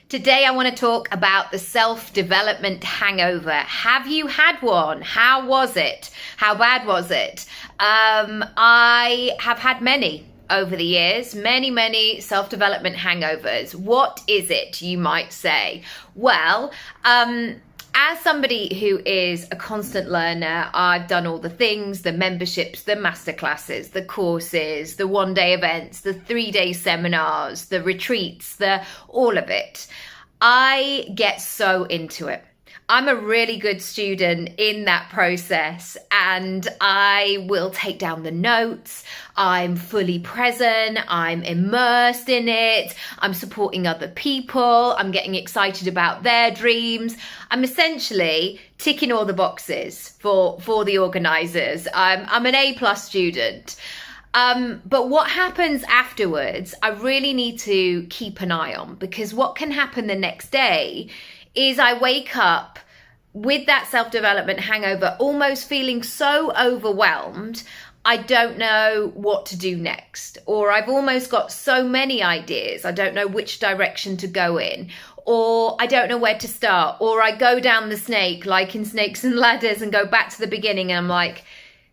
Today I want to talk about the self-development hangover. Have you had one? How was it? How bad was it? I have had many over the years, many self-development hangovers. What is it, you might say? Well, as somebody who is a constant learner, I've done all the things, the memberships, the masterclasses, the courses, the one-day events, the 3-day seminars, the retreats, all of it. I get so into it. I'm a really good student in that process, and I will take down the notes. I'm fully present. I'm immersed in it. I'm supporting other people. I'm getting excited about their dreams. I'm essentially ticking all the boxes for the organizers. I'm an A+ student. But what happens afterwards, I really need to keep an eye on, because what can happen the next day is I wake up with that self-development hangover, almost feeling so overwhelmed, I don't know what to do next. Or I've almost got so many ideas, I don't know which direction to go in. Or I don't know where to start. Or I go down the snake, like in Snakes and Ladders, and go back to the beginning, and I'm like,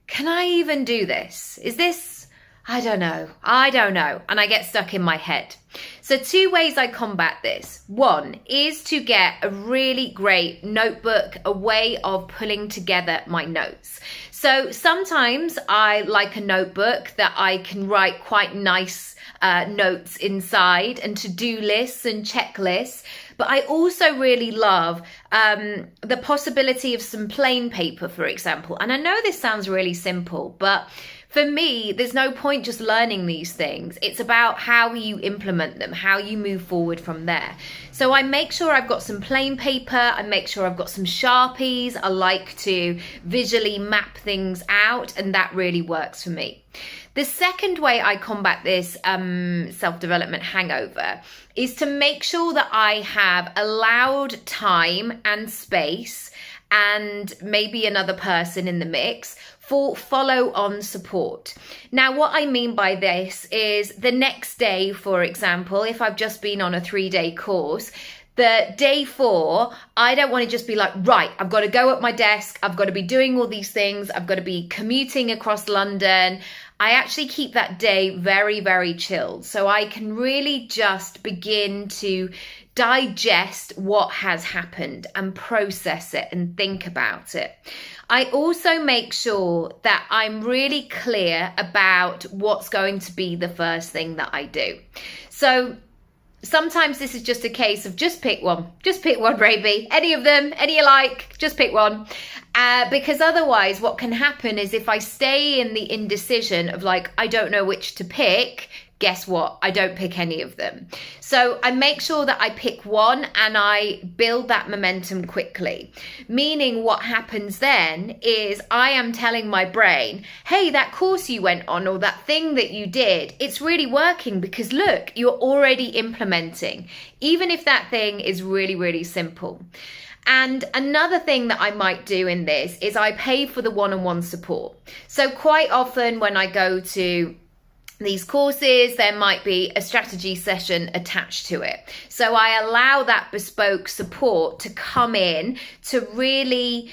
can I even do this? Is this... I don't know. And I get stuck in my head. So 2 ways I combat this. One is to get a really great notebook, a way of pulling together my notes. So sometimes I like a notebook that I can write quite nice notes inside, and to-do lists and checklists. But I also really love the possibility of some plain paper, for example. And I know this sounds really simple, but for me, there's no point just learning these things. It's about how you implement them, how you move forward from there. So I make sure I've got some plain paper. I make sure I've got some Sharpies. I like to visually map things out, and that really works for me. The second way I combat this self-development hangover is to make sure that I have allowed time and space, and maybe another person in the mix, for follow-on support. Now, what I mean by this is the next day, for example, if I've just been on a 3-day course, the day 4, I don't want to just be like, right, I've got to go at my desk, I've got to be doing all these things, I've got to be commuting across London. I actually keep that day very chilled, so I can really just begin to digest what has happened and process it and think about it. I also make sure that I'm really clear about what's going to be the first thing that I do. So sometimes this is just a case of just pick one, Raby. Any of them, any you like, just pick one. Because otherwise what can happen is if I stay in the indecision of like, I don't know which to pick, guess what? I don't pick any of them. So I make sure that I pick one and I build that momentum quickly. Meaning what happens then is I am telling my brain, hey, that course you went on or that thing that you did, it's really working because look, you're already implementing, even if that thing is really simple. And another thing that I might do in this is I pay for the one-on-one support. So quite often when I go to these courses, there might be a strategy session attached to it. So I allow that bespoke support to come in to really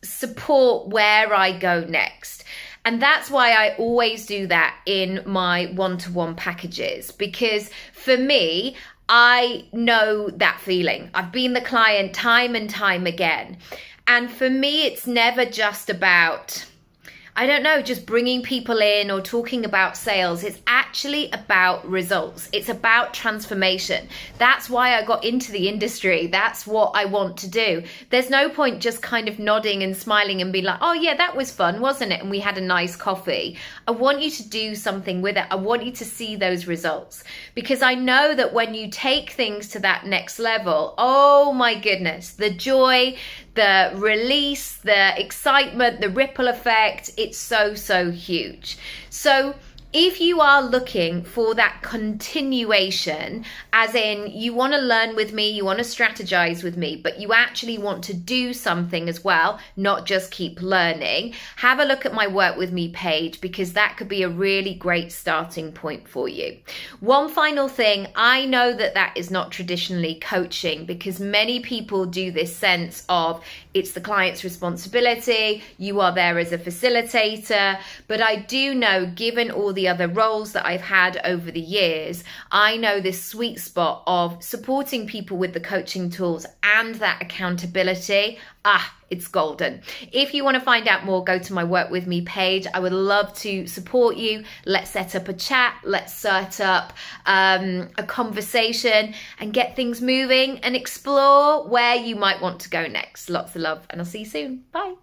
support where I go next. And that's why I always do that in my one-to-one packages, because for me, I know that feeling. I've been the client time and time again. And for me, it's never just about, I don't know, just bringing people in or talking about sales. It's actually about results. It's about transformation. That's why I got into the industry. That's what I want to do. There's no point just kind of nodding and smiling and being like, oh yeah, that was fun, wasn't it? And we had a nice coffee. I want you to do something with it. I want you to see those results, because I know that when you take things to that next level, oh my goodness, the joy, the release, the excitement, the ripple effect, it's so huge. So If you are looking for that continuation, as in you want to learn with me, you want to strategize with me, but you actually want to do something as well, not just keep learning, have a look at my Work With Me page, because that could be a really great starting point for you. One final thing, I know that that is not traditionally coaching, because many people do this sense of it's the client's responsibility, you are there as a facilitator, but I do know, given all the other roles that I've had over the years, I know this sweet spot of supporting people with the coaching tools and that accountability. It's golden. If you want to find out more, go to my Work With Me page. I would love to support you. Let's set up a chat. Let's set up a conversation and get things moving and explore where you might want to go next. Lots of love, and I'll see you soon. Bye.